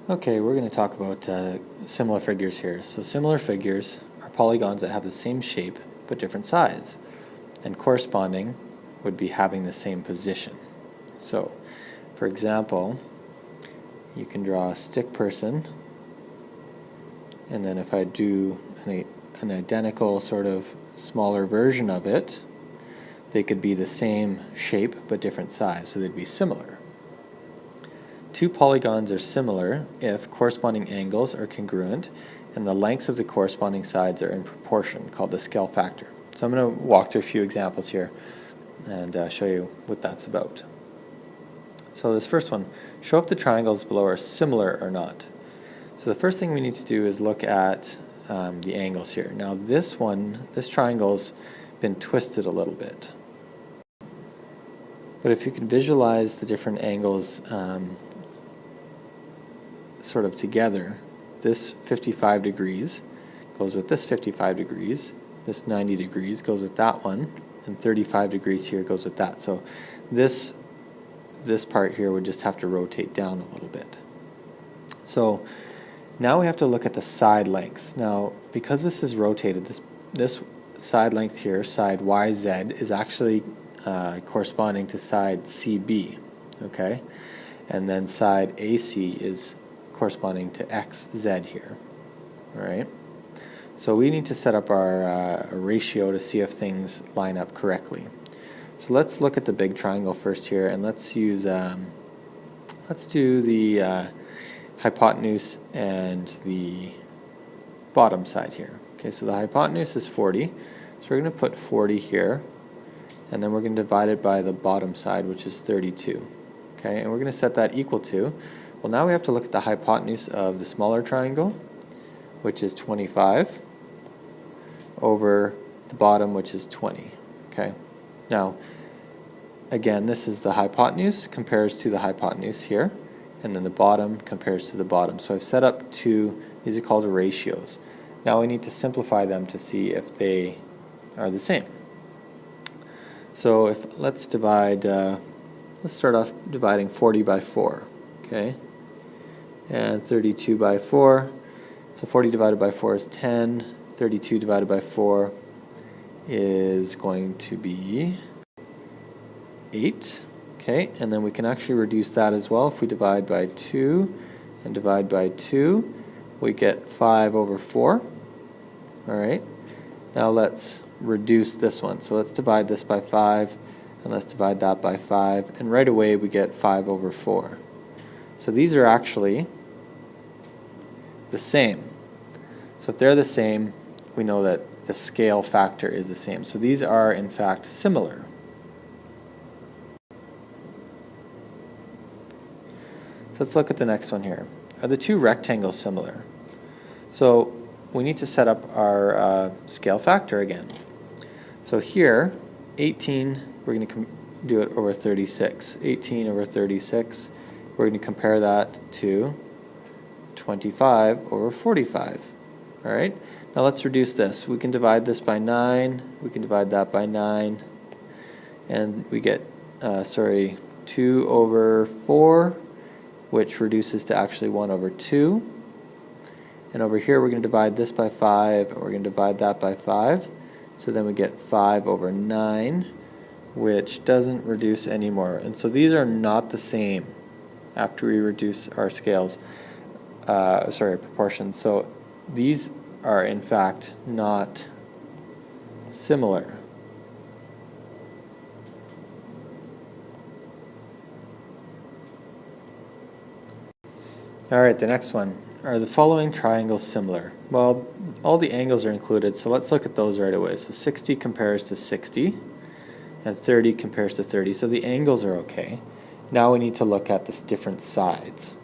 Okay, we're going to talk about similar figures here. So similar figures are polygons that have the same shape but different size, and corresponding would be having the same position. So, for example, you can draw a stick person, and then if I do an identical sort of smaller version of it, they could be the same shape but different size, so they'd be similar. Two polygons are similar if corresponding angles are congruent and the lengths of the corresponding sides are in proportion, called the scale factor. So I'm going to walk through a few examples here and show you what that's about. So this first one, show if the triangles below are similar or not. So the first thing we need to do is look at the angles here. Now this triangle's been twisted a little bit. But if you can visualize the different angles sort of together, this 55 degrees goes with this 55 degrees, this 90 degrees goes with that one, and 35 degrees here goes with that. So this part here would just have to rotate down a little bit. So now we have to look at the side lengths. Now, because this is rotated, this side length here, side YZ, is actually corresponding to side CB, okay? And then side AC is corresponding to XZ here, all right? So we need to set up our ratio to see if things line up correctly. So let's look at the big triangle first here, and let's use, let's do the hypotenuse and the bottom side here. Okay, so the hypotenuse is 40, so we're going to put 40 here, and then we're going to divide it by the bottom side, which is 32. Okay, and we're going to set that equal to, well, now we have to look at the hypotenuse of the smaller triangle, which is 25, over the bottom, which is 20. Okay, now, again, this is the hypotenuse compares to the hypotenuse here, and then the bottom compares to the bottom. So I've set up two, these are called ratios. Now we need to simplify them to see if they are the same. So let's divide, let's start off dividing 40 by 4, okay? And 32 by 4. So 40 divided by 4 is 10. 32 divided by 4 is going to be 8. Okay, and then we can actually reduce that as well. If we divide by 2 and divide by 2, we get 5 over 4. All right, now let's reduce this one. So let's divide this by 5, and let's divide that by 5, and right away we get 5 over 4. So these are actually the same. So if they're the same, we know that the scale factor is the same. So these are, in fact, similar. So let's look at the next one here. Are the two rectangles similar? So we need to set up our scale factor again. So here, 18, we're going to do it over 36. 18 over 36, we're going to compare that to 25 over 45. All right, now let's reduce this. We can divide this by 9, we can divide that by 9, and we get, 2 over 4, which reduces to actually 1 over 2. And over here we're going to divide this by 5, and we're going to divide that by 5. So then we get 5 over 9, which doesn't reduce anymore. And so these are not the same after we reduce our scales, proportions. So these are in fact not similar. All right, the next one. Are the following triangles similar? Well, all the angles are included, so let's look at those right away. So 60 compares to 60, and 30 compares to 30, so the angles are okay. Now we need to look at the different sides.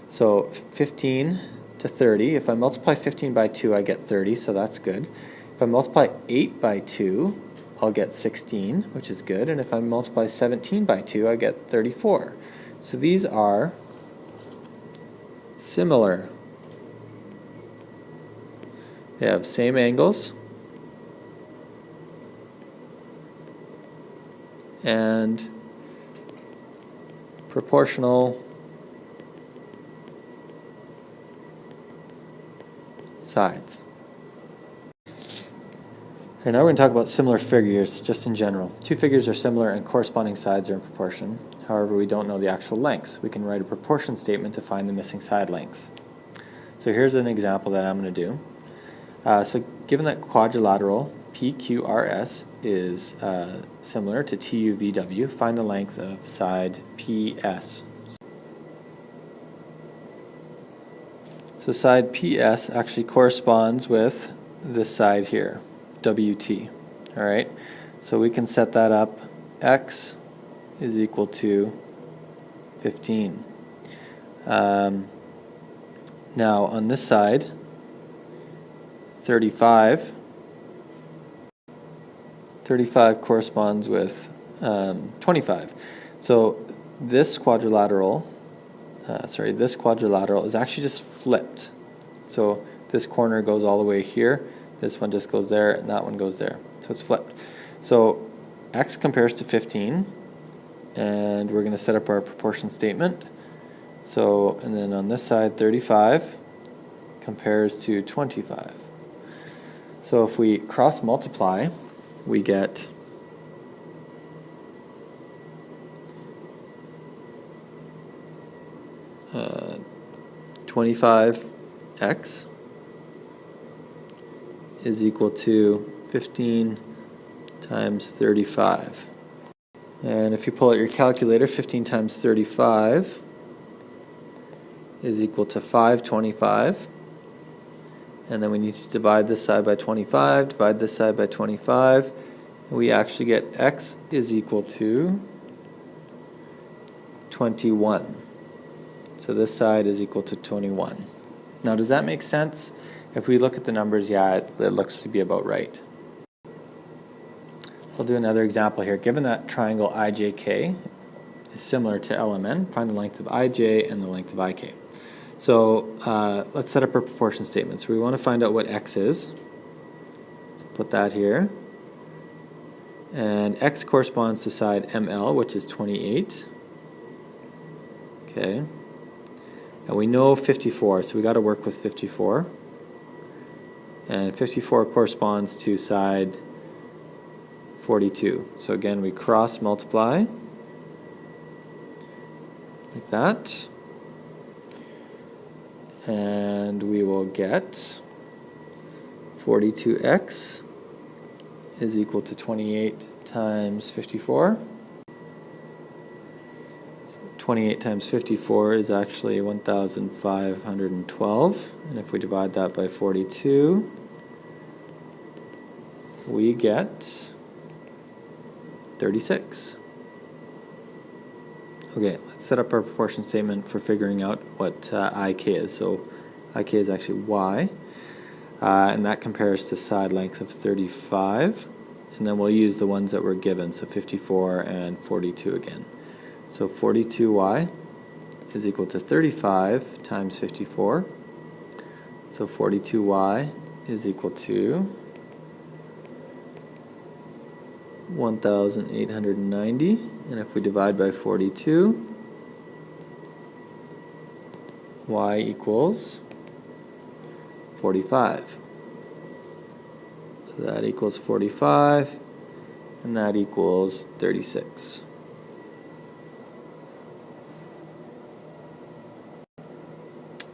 So 15 to 30, if I multiply 15 by 2, I get 30, so that's good. If I multiply 8 by 2, I'll get 16, which is good, and if I multiply 17 by 2, I get 34. So these are similar. They have same angles and proportional sides. And now we're going to talk about similar figures just in general. Two figures are similar and corresponding sides are in proportion. However, we don't know the actual lengths. We can write a proportion statement to find the missing side lengths. So here's an example that I'm going to do. So given that quadrilateral PQRS is similar to TUVW, find the length of side PS. So side PS actually corresponds with this side here, WT. All right, so we can set that up. X is equal to 15. Now on this side, 35 corresponds with 25. So this quadrilateral, this quadrilateral is actually just flipped. So this corner goes all the way here, this one just goes there, and that one goes there. So it's flipped. So X compares to 15, and we're going to set up our proportion statement. So, and then on this side, 35 compares to 25. So if we cross multiply, we get 25x is equal to 15 times 35. And if you pull out your calculator, 15 times 35 is equal to 525. And then we need to divide this side by 25, divide this side by 25. And we actually get x is equal to 21. So this side is equal to 21. Now does that make sense? If we look at the numbers, yeah, it looks to be about right. So I'll do another example here. Given that triangle IJK is similar to LMN, find the length of IJ and the length of IK. So let's set up a proportion statement. So we want to find out what x is. So put that here. And x corresponds to side ML, which is 28. Okay. And we know 54, so we got to work with 54. And 54 corresponds to side 42. So again, we cross multiply like that. And we will get 42x is equal to 28 times 54. 28 times 54 is actually 1,512, and if we divide that by 42, we get 36. Okay, let's set up our proportion statement for figuring out what IK is. So IK is actually Y, and that compares to side length of 35, and then we'll use the ones that were given, so 54 and 42 again. So 42y is equal to 35 times 54. So 42y is equal to 1,890. And if we divide by 42, y equals 45. So that equals 45, and that equals 36.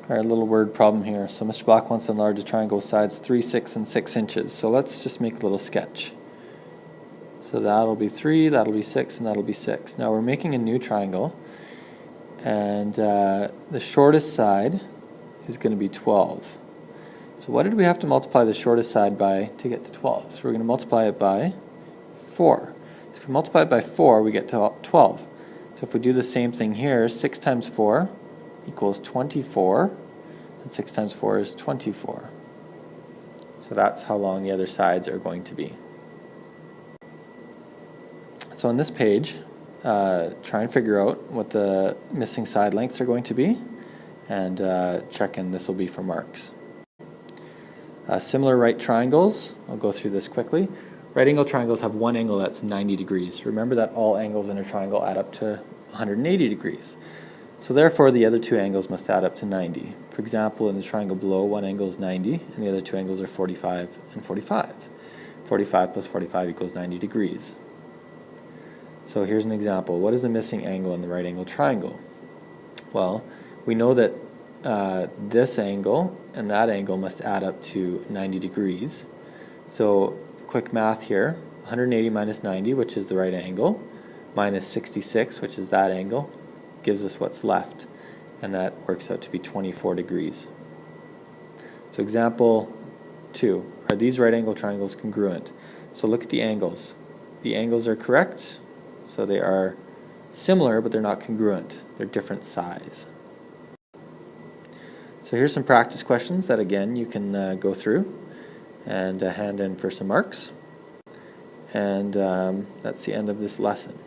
All right, a little word problem here. So Mr. Black wants to enlarge a triangle with sides 3, 6, and 6 inches. So let's just make a little sketch. So that'll be 3, that'll be 6, and that'll be 6. Now we're making a new triangle, and the shortest side is going to be 12. So what did we have to multiply the shortest side by to get to 12? So we're going to multiply it by 4. So if we multiply it by 4, we get to 12. So if we do the same thing here, 6 times 4 equals 24, and 6 times 4 is 24. So that's how long the other sides are going to be. So on this page, try and figure out what the missing side lengths are going to be, and check in. This will be for marks. Similar right triangles, I'll go through this quickly. Right angle triangles have one angle that's 90 degrees. Remember that all angles in a triangle add up to 180 degrees. So therefore, the other two angles must add up to 90. For example, in the triangle below, one angle is 90, and the other two angles are 45 and 45. 45 plus 45 equals 90 degrees. So here's an example. What is the missing angle in the right angle triangle? Well, we know that this angle and that angle must add up to 90 degrees. So quick math here, 180 minus 90, which is the right angle, minus 66, which is that angle, gives us what's left, and that works out to be 24 degrees. So example 2, are these right angle triangles congruent? So look at the angles. The angles are correct, so they are similar, but they're not congruent. They're different size. So here's some practice questions that again you can go through and hand in for some marks. And that's the end of this lesson.